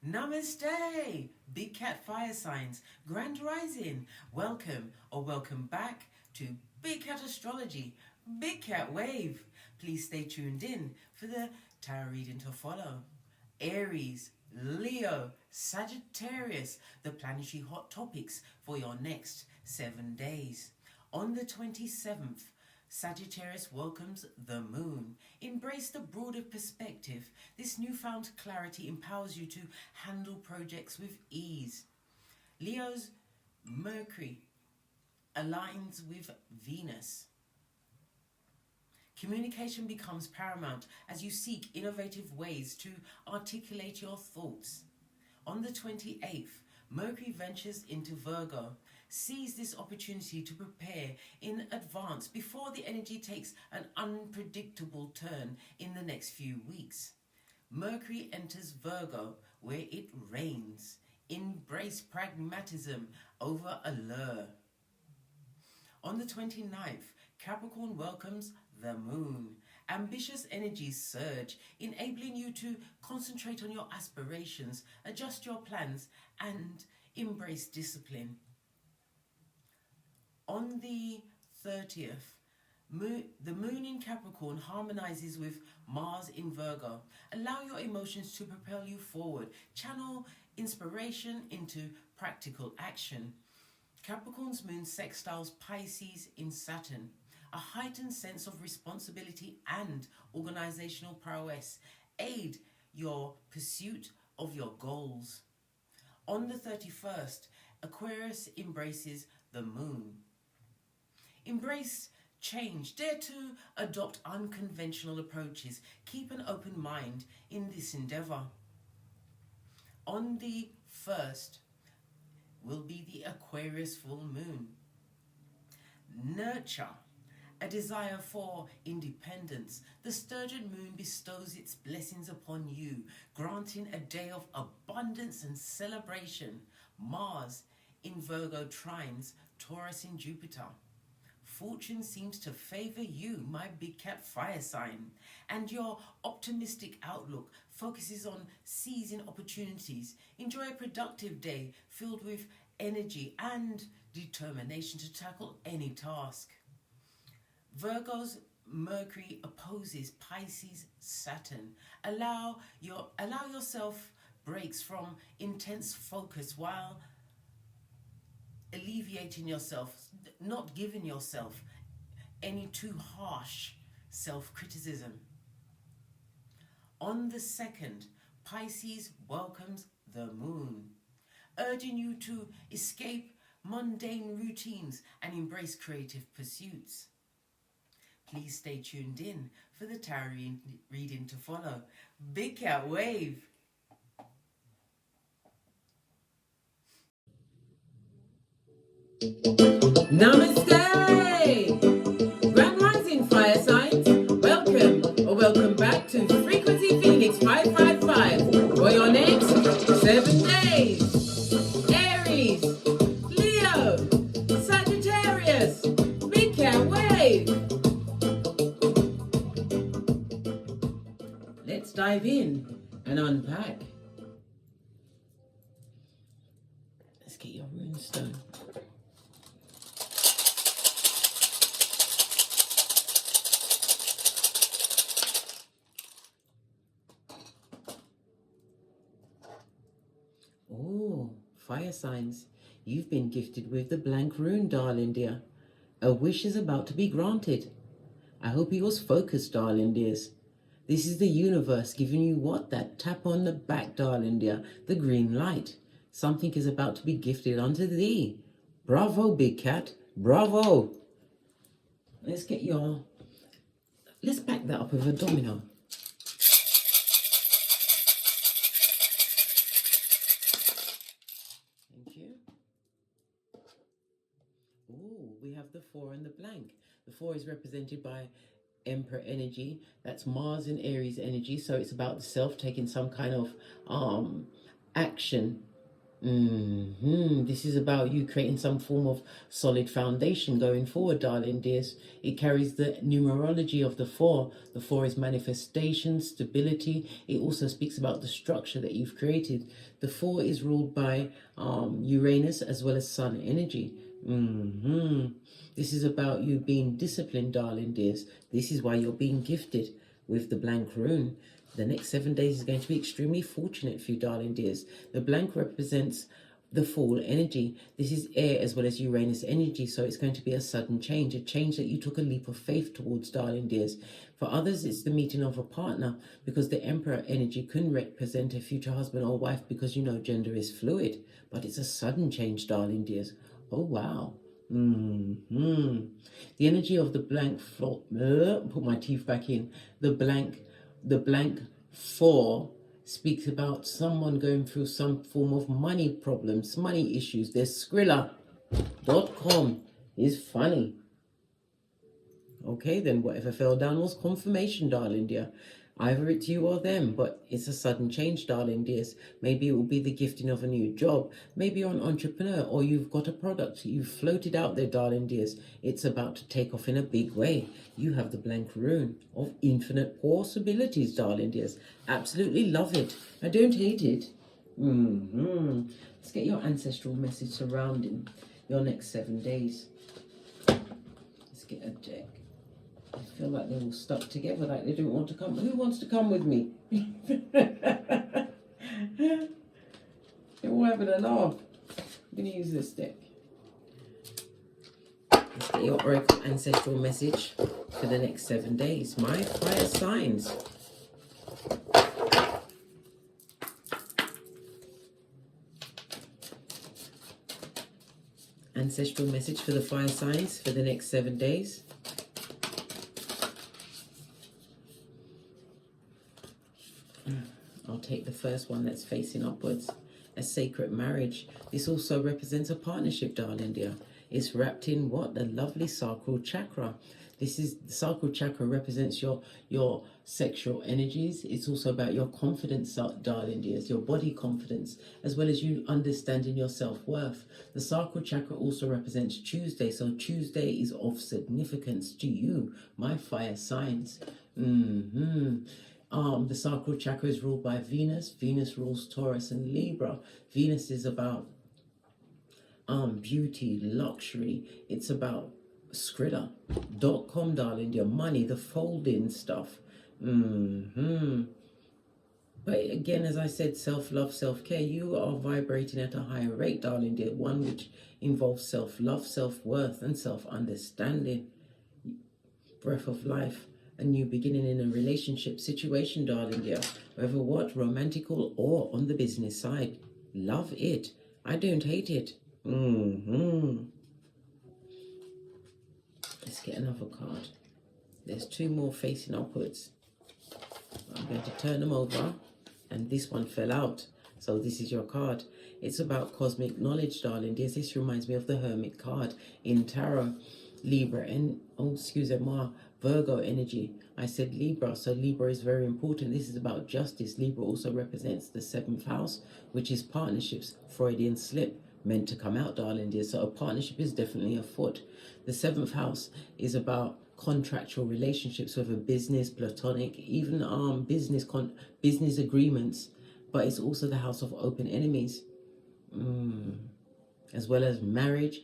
Namaste, Big Cat Fire Signs, Grand Rising. Welcome or welcome back to Big Cat Astrology, Big Cat Wave. Please stay tuned in for the tarot reading to follow. Aries, Leo, Sagittarius, the planetary hot topics for your next 7 days. On the 27th, Sagittarius welcomes the moon. Embrace the broader perspective. This newfound clarity empowers you to handle projects with ease. Leo's Mercury aligns with Venus. Communication becomes paramount as you seek innovative ways to articulate your thoughts. On the 28th, Mercury ventures into Virgo. Seize this opportunity to prepare in advance before the energy takes an unpredictable turn in the next few weeks. Mercury enters Virgo, where it reigns. Embrace pragmatism over allure. On the 29th, Capricorn welcomes the moon. Ambitious energies surge, enabling you to concentrate on your aspirations, adjust your plans, and embrace discipline. On the 30th, the moon in Capricorn harmonizes with Mars in Virgo. Allow your emotions to propel you forward. Channel inspiration into practical action. Capricorn's moon sextiles Pisces in Saturn. A heightened sense of responsibility and organizational prowess aid your pursuit of your goals. On the 31st, Aquarius embraces the moon. Embrace change. Dare to adopt unconventional approaches. Keep an open mind in this endeavor. On the 1st will be the Aquarius full moon. Nurture. A desire for independence. The sturgeon moon bestows its blessings upon you, granting a day of abundance and celebration. Mars in Virgo trines Taurus in Jupiter. Fortune seems to favor you, my big cat fire sign, and your optimistic outlook focuses on seizing opportunities. Enjoy a productive day filled with energy and determination to tackle any task. Virgo's Mercury opposes Pisces Saturn. Allow yourself breaks from intense focus while alleviating yourself, not giving yourself any too harsh self-criticism. On the 2nd, Pisces welcomes the moon, urging you to escape mundane routines and embrace creative pursuits. Please stay tuned in for the tarot reading to follow. Big Cat Wave. Namaste! Grand Rising Fire Signs. Welcome or welcome back to Frequency Phoenix 555 for your next 7 days. Aries, Leo, Sagittarius, Big Cat Wave. Let's dive in and unpack. Let's get your runestone. Oh, fire signs, you've been gifted with the blank rune, darling dear. A wish is about to be granted. I hope it was focused, darling dears. This is the universe giving you what? That tap on the back, darling dear, the green light. Something is about to be gifted unto thee. Bravo, big cat, bravo. Let's back that up with a domino. We have the 4 and the blank. The 4 is represented by Emperor energy. That's Mars and Aries energy. So it's about the self taking some kind of action This is about you creating some form of solid foundation going forward, darling dears. It carries the numerology of the four. The four is manifestation, stability. It also speaks about the structure that you've created. The four is ruled by Uranus as well as Sun energy. This is about you being disciplined, darling dears. This is why you're being gifted with the blank rune. The next 7 days is going to be extremely fortunate for you, darling dears. The blank represents the fall energy. This is air as well as Uranus energy, so it's going to be a sudden change, a change that you took a leap of faith towards, darling dears. For others, it's the meeting of a partner, because the Emperor energy can represent a future husband or wife, because you know gender is fluid, but it's a sudden change, darling dears. Oh, wow. The energy of the blank floor, put my teeth back in, the blank 4 speaks about someone going through some form of money problems, money issues. There's Skrilla.com is funny. Okay, then whatever fell down was confirmation, darling dear. Either it's you or them, but it's a sudden change, darling dears. Maybe it will be the gifting of a new job. Maybe you're an entrepreneur, or you've got a product you've floated out there, darling dears. It's about to take off in a big way. You have the blank rune of infinite possibilities, darling dears. Absolutely love it. I don't hate it. Let's get your ancestral message surrounding your next 7 days. Let's get a deck. I feel like they're all stuck together, like they don't want to come. Who wants to come with me? They're all having a laugh. I'm going to use this deck. Let's get your Oracle Ancestral message for the next 7 days. My fire signs. Ancestral message for the fire signs for the next 7 days. I'll take the first one that's facing upwards. A sacred marriage. This also represents a partnership, darling dear. It's wrapped in what? The lovely sacral chakra. This is the sacral chakra represents your sexual energies. It's also about your confidence, darling dears, your body confidence, as well as you understanding your self-worth. The sacral chakra also represents Tuesday, so Tuesday is of significance to you, my fire signs. The sacral chakra is ruled by Venus. Venus rules Taurus and Libra. Venus is about beauty, luxury. It's about Skrilla.com, darling, your money, the folding stuff. But again, as I said, self-love, self-care. You are vibrating at a higher rate, darling dear. One which involves self-love, self-worth, and self-understanding. Breath of life. A new beginning in a relationship situation, darling dear. Whether what, romantical or on the business side. Love it. I don't hate it. Let's get another card. There's 2 more facing upwards. I'm going to turn them over, and this one fell out. So this is your card. It's about cosmic knowledge, darling dear. This reminds me of the Hermit card in Tarot. Libra and Virgo energy. I said Libra, so Libra is very important. This is about justice. Libra also represents the 7th house, which is partnerships. Freudian slip, meant to come out, darling dear. So a partnership is definitely afoot. The 7th house is about contractual relationships, whether business, platonic, even business agreements. But it's also the house of open enemies, as well as marriage.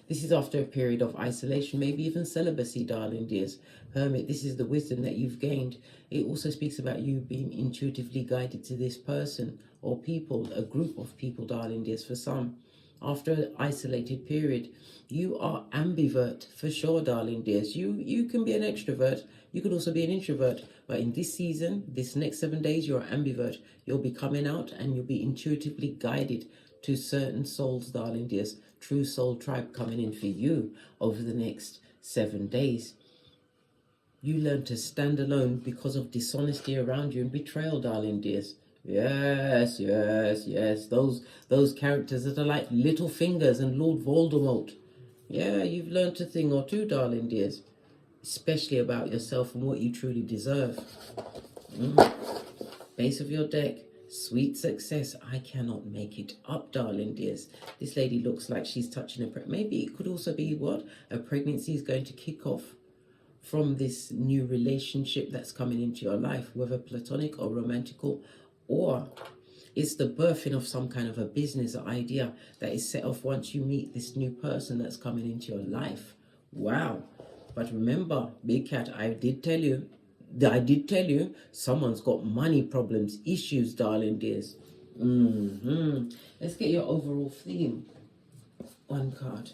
This is after a period of isolation, maybe even celibacy, darling dears. Hermit, this is the wisdom that you've gained. It also speaks about you being intuitively guided to this person or people, a group of people, darling dears. For some, after an isolated period, you are ambivert for sure, darling dears. You can be an extrovert. You could also be an introvert. But in this season, this next 7 days, you're ambivert. You'll be coming out and you'll be intuitively guided to certain souls, darling dears. True soul tribe coming in for you over the next 7 days. You learn to stand alone because of dishonesty around you and betrayal, darling dears. Yes. Those characters that are like Little Fingers and Lord Voldemort. Yeah, you've learned a thing or two, darling dears. Especially about yourself and what you truly deserve. Base of your deck. Sweet success. I cannot make it up, darling dears. This lady looks like she's touching maybe it could also be what? A pregnancy is going to kick off from this new relationship that's coming into your life, whether platonic or romantical, or it's the birthing of some kind of a business idea that is set off once you meet this new person that's coming into your life. Wow. But remember, Big Cat, I did tell you, someone's got money problems, issues, darling dears. Let's get your overall theme. One card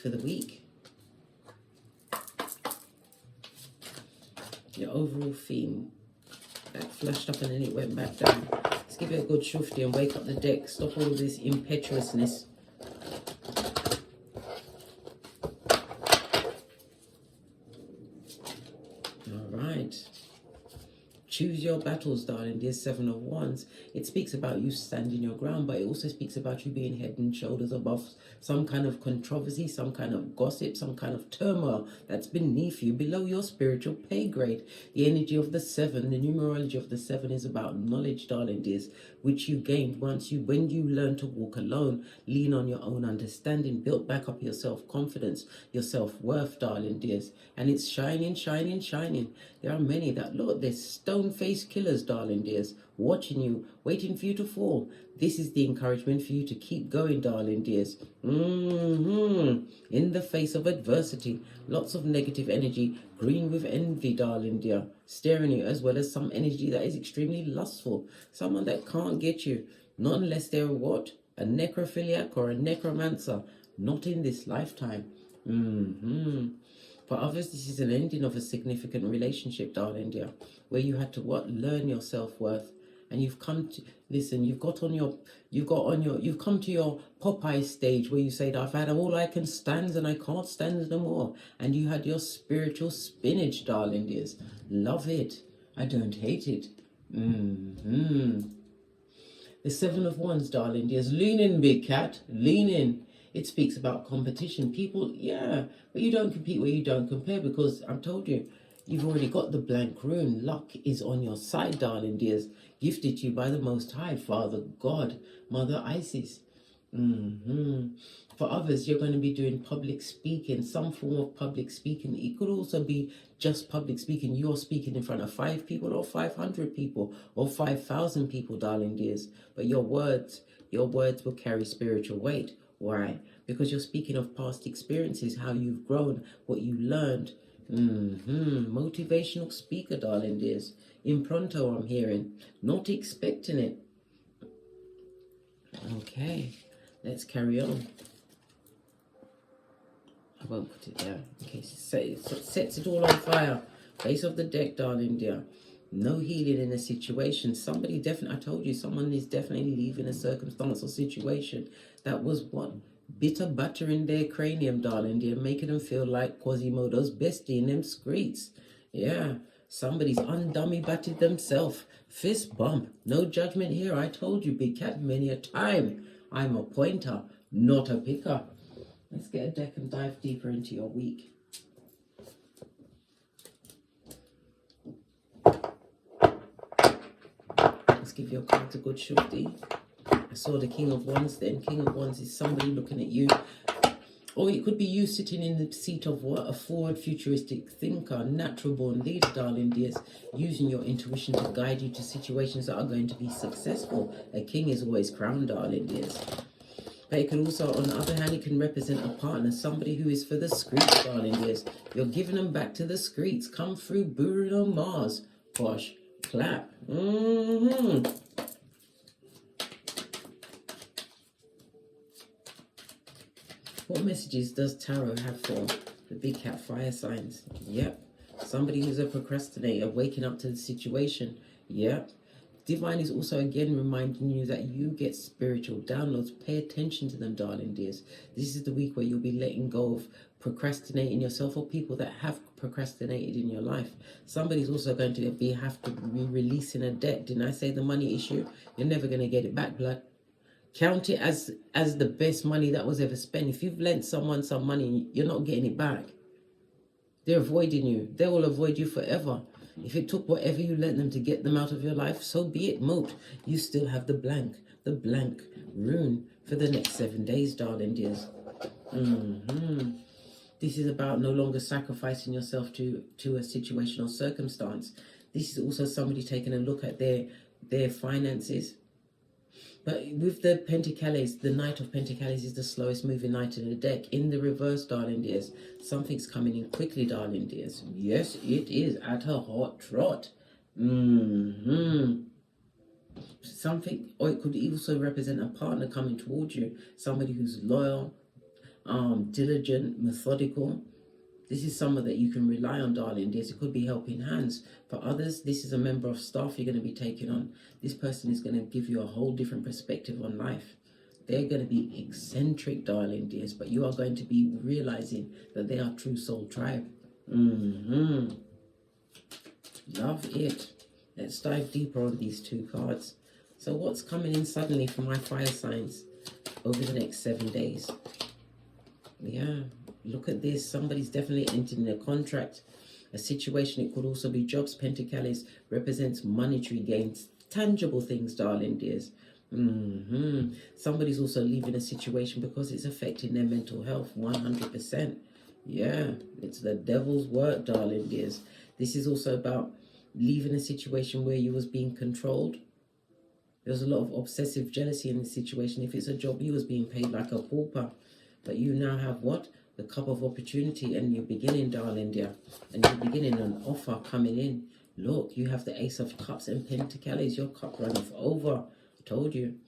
for the week. Your overall theme. That flashed up and then it went back down. Let's give it a good shufti and wake up the deck. Stop all this impetuousness. Choose your battles, darling. Dear Seven of Wands. It speaks about you standing your ground, but it also speaks about you being head and shoulders above some kind of controversy, some kind of gossip, some kind of turmoil that's beneath you, below your spiritual pay grade. The energy of the Seven, the numerology of the Seven is about knowledge, darling dears, which you gained when you learn to walk alone, lean on your own understanding, built back up your self-confidence, your self-worth, darling dears. And it's shining, shining, shining. There are many that, look, there's stone-faced killers, darling dears, watching you, waiting for you to fall. This is the encouragement for you to keep going, darling dears. In the face of adversity, lots of negative energy, green with envy, darling dear, staring you, as well as some energy that is extremely lustful. Someone that can't get you, not unless they're what? A necrophiliac or a necromancer. Not in this lifetime. For others, this is an ending of a significant relationship, darling dear, where you had to what? Learn your self-worth. And you've come to, listen, you've come to your Popeye stage where you say that I've had all I can stand and I can't stand no more. And you had your spiritual spinach, darling dears. Love it. I don't hate it. The Seven of Wands, darling dears. Lean in, Big Cat. Lean in. It speaks about competition. People, yeah, but you don't compete where you don't compare, because I've told you, you've already got the blank rune. Luck is on your side, darling dears. Gifted to you by the Most High, Father God, Mother Isis. For others, you're going to be doing public speaking, some form of public speaking. It could also be just public speaking. You're speaking in front of 5 people or 500 people or 5,000 people, darling dears. But your words will carry spiritual weight. Why? Because you're speaking of past experiences, how you've grown, what you learned. Motivational speaker, darling dears. Impronto, I'm hearing. Not expecting it. Okay, let's carry on. I won't put it there in case it sets it all on fire. Face of the deck, darling dear. No healing in a situation. Somebody definitely, I told you, someone is definitely leaving a circumstance or situation that was what? Bitter butter in their cranium, darling dear, making them feel like Quasimodo's bestie in them streets. Yeah, somebody's undummy batted themselves. Fist bump. No judgment here. I told you, Big Cat, many a time. I'm a pointer, not a picker. Let's get a deck and dive deeper into your week. Let's give your cards a good shufti. I saw the King of Wands then. King of Wands is somebody looking at you. Or it could be you sitting in the seat of what? A forward futuristic thinker, natural born leader, darling dears, using your intuition to guide you to situations that are going to be successful. A king is always crowned, darling dears. But it can also, on the other hand, it can represent a partner, somebody who is for the streets, darling dears. You're giving them back to the streets. Come through, Bruno Mars. Posh, clap. What messages does Tarot have for the Big Cat fire signs? Yep. Somebody who's a procrastinator, waking up to the situation. Yep. Divine is also again reminding you that you get spiritual downloads. Pay attention to them, darling dears. This is the week where you'll be letting go of procrastinating yourself, or people that have procrastinated in your life. Somebody's also going to have to be releasing a debt. Didn't I say the money issue? You're never going to get it back, blood. Count it as the best money that was ever spent. If you've lent someone some money, you're not getting it back. They're avoiding you. They will avoid you forever. If it took whatever you let them to get them out of your life, so be it, moat. You still have the blank rune for the next 7 days, darling dears. This is about no longer sacrificing yourself to a situation or circumstance. This is also somebody taking a look at their finances. But with the Pentacles, the Knight of Pentacles is the slowest moving knight in the deck. In the reverse, darling dears, something's coming in quickly, darling dears. Yes, it is at a hot trot. Something, or it could also represent a partner coming towards you. Somebody who's loyal, diligent, methodical. This is someone that you can rely on, darling dears. It could be helping hands. For others, this is a member of staff you're going to be taking on. This person is going to give you a whole different perspective on life. They're going to be eccentric, darling dears, but you are going to be realizing that they are true soul tribe. Love it. Let's dive deeper on these two cards. So what's coming in suddenly for my fire signs over the next 7 days? Yeah, look at this. Somebody's definitely entering a contract, a situation. It could also be jobs. Pentacles represents monetary gains, tangible things, darling dears. Somebody's also leaving a situation because it's affecting their mental health 100%. Yeah, it's the devil's work, darling dears. This is also about leaving a situation where you was being controlled. There's a lot of obsessive jealousy in this situation. If it's a job, you was being paid like a pauper. But you now have what? The cup of opportunity, and you're beginning, darling dear. And you're beginning an offer coming in. Look, you have the Ace of Cups and Pentacles. Your cup runneth over. I told you.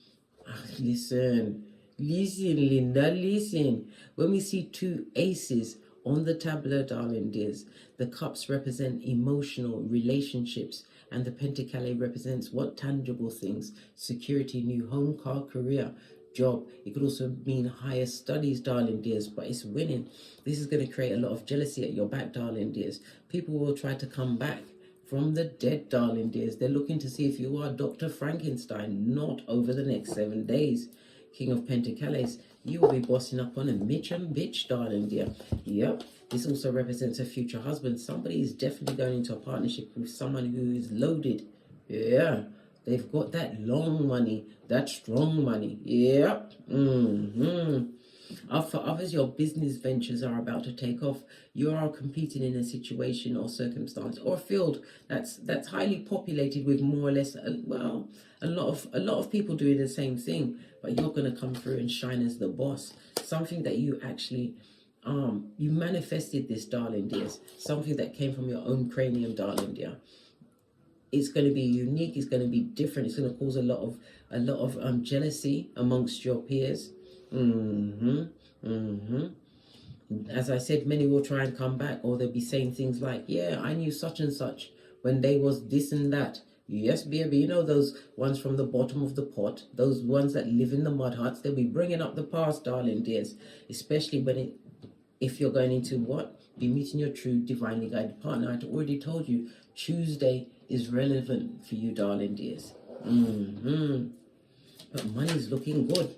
Listen, Linda, listen. When we see two aces on the tableau, darling dears, the cups represent emotional relationships, and the Pentacle represents what? Tangible things. Security, new home, car, career, job. It could also mean higher studies, darling dears, but it's winning. This is going to create a lot of jealousy at your back, darling dears. People will try to come back from the dead, darling dears. They're looking to see if you are Dr. Frankenstein. Not over the next 7 days. King of Pentacles, you will be bossing up on a bitch, darling dear. Yep. This also represents a future husband. Somebody is definitely going into a partnership with someone who is loaded. Yeah. They've got that long money, that strong money. Yep. For others, your business ventures are about to take off. You are competing in a situation or circumstance or field that's highly populated with more or less, a lot of people doing the same thing. But you're going to come through and shine as the boss. Something that you actually, you manifested this, darling dears. Something that came from your own cranium, darling dear. It's going to be unique. It's going to be different. It's going to cause a lot of jealousy amongst your peers. As I said, many will try and come back, or they'll be saying things like, yeah, I knew such and such when they was this and that. Yes, baby, you know those ones from the bottom of the pot, those ones that live in the mud huts. They'll be bringing up the past, darling dears, especially if you're going into what? Be meeting your true divinely guided partner. I already told you, Tuesday is relevant for you, darling dears. But money's looking good.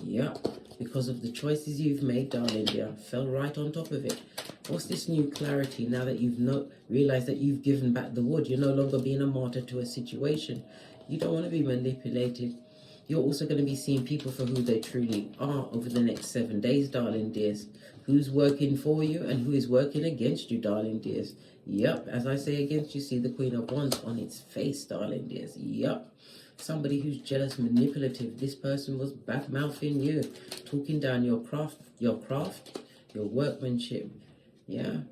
Yeah, because of the choices you've made, darling dear. Fell right on top of it. What's this new clarity now that you've realized that you've given back the wood? You're no longer being a martyr to a situation. You don't want to be manipulated. You're also going to be seeing people for who they truly are over the next 7 days, darling dears. Who's working for you and who is working against you, darling dears. Yep, as I say against you, see the Queen of Wands on its face, darling dears. Yep. Somebody who's jealous, manipulative. This person was bad-mouthing you, talking down your craft, your workmanship. Yeah.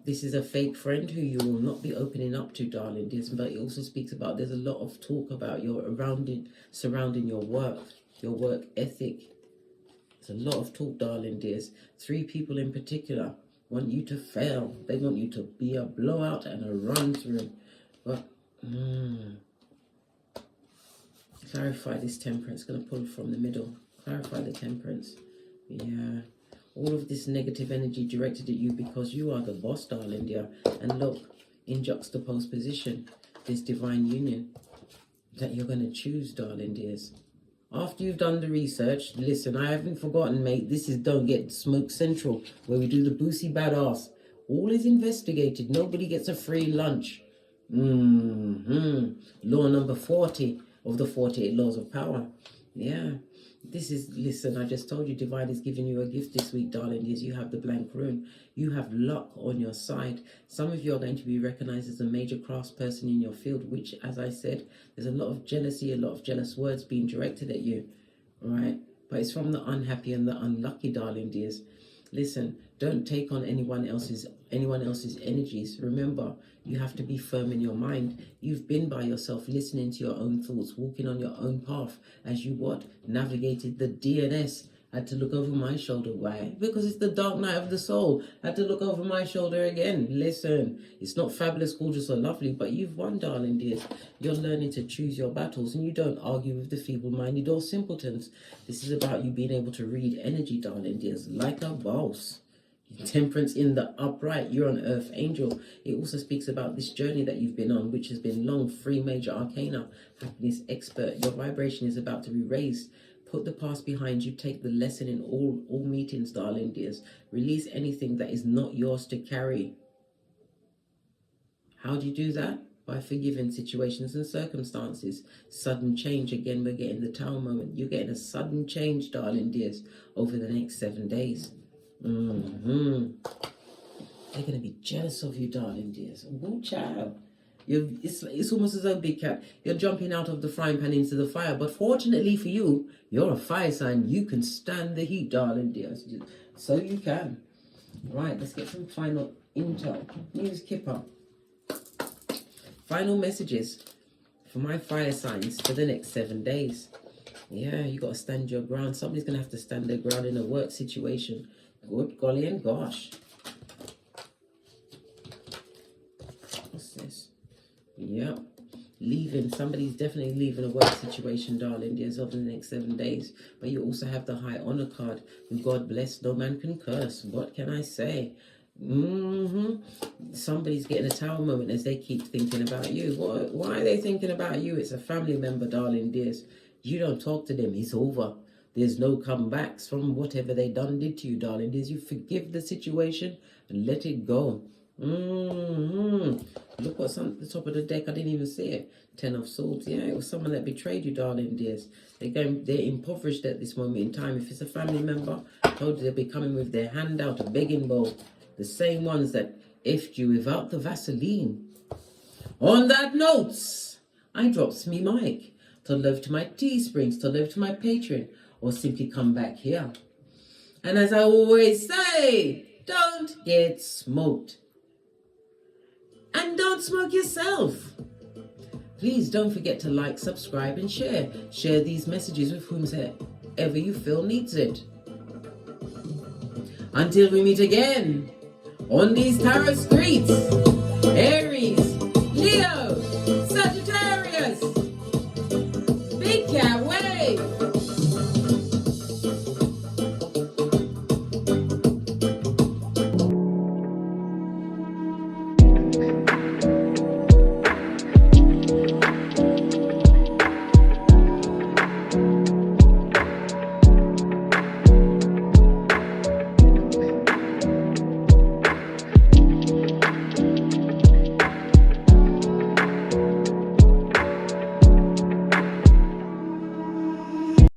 This is a fake friend who you will not be opening up to, darling dears. But it also speaks about, there's a lot of talk about your surrounding your work ethic. There's a lot of talk, darling dears. 3 people in particular want you to fail. They want you to be a blowout and a run through. But clarify this Temperance. Going to pull from the middle. Clarify the Temperance. Yeah. All of this negative energy directed at you because you are the boss, darling dear. And look, in juxtaposed position, this divine union that you're going to choose, darling dears. After you've done the research, listen, I haven't forgotten, mate. This is Don't Get Smoke Central, where we do the boosie badass. All is investigated. Nobody gets a free lunch. Law number 40 of the 48 laws of power. Yeah. This is, listen, I just told you, divine is giving you a gift this week, darling. Yes, you have the blank rune. You have luck on your side. Some of you are going to be recognized as a major craftsperson in your field, which, as I said, there's a lot of jealousy, a lot of jealous words being directed at you. All right? But it's from the unhappy and the unlucky, darling dears. Listen, don't take on anyone else's energies. Remember, you have to be firm in your mind. You've been by yourself, listening to your own thoughts, walking on your own path as you what? Navigated the DNS. Had to look over my shoulder. Why? Because it's the dark night of the soul. Had to look over my shoulder again. Listen, it's not fabulous, gorgeous, or lovely, but you've won, darling dears. You're learning to choose your battles, and you don't argue with the feeble-minded or simpletons. This is about you being able to read energy, darling dears, like a boss. Temperance in the upright. You're an earth angel. It also speaks about this journey that you've been on, which has been long. 3 major arcana. Happiness expert. Your vibration is about to be raised. Put the past behind you. Take the lesson in all meetings, darling dears. Release anything that is not yours to carry. How do you do that? By forgiving situations and circumstances. Sudden change. Again, we're getting the Tower moment. You're getting a sudden change, darling dears, over the next 7 days. They're going to be jealous of you, darling dears. Oh, child. It's almost as though, Big Cat, you're jumping out of the frying pan into the fire. But fortunately for you, you're a fire sign. You can stand the heat, darling dears. So you can. Right, let's get some final intel. News Kipper. Final messages for my fire signs for the next 7 days. Yeah, you got to stand your ground. Somebody's going to have to stand their ground in a work situation. Good golly and gosh. What's this? Yep. Leaving. Somebody's definitely leaving a work situation, darling dears, over the next 7 days. But you also have the High Honor card. God bless, no man can curse. What can I say? Somebody's getting a Tower moment as they keep thinking about you. Why are they thinking about you? It's a family member, darling dears. You don't talk to them. It's over. There's no comebacks from whatever they did to you, darling dears. You forgive the situation and let it go. Look what's on the top of the deck. I didn't even see it. 10 of Swords. Yeah, it was someone that betrayed you, darling dears. They're impoverished at this moment in time. If it's a family member, I told you they'll be coming with their hand out, a begging bowl. The same ones that effed you without the Vaseline. On that note, I drops me mic. To love to my Teesprings, to love to my Patreon, or simply come back here. And as I always say, don't get smoked. And don't smoke yourself. Please don't forget to like, subscribe, and share. Share these messages with whomsoever you feel needs it. Until we meet again on these tarot streets, Aries, Leo, Sagittarius,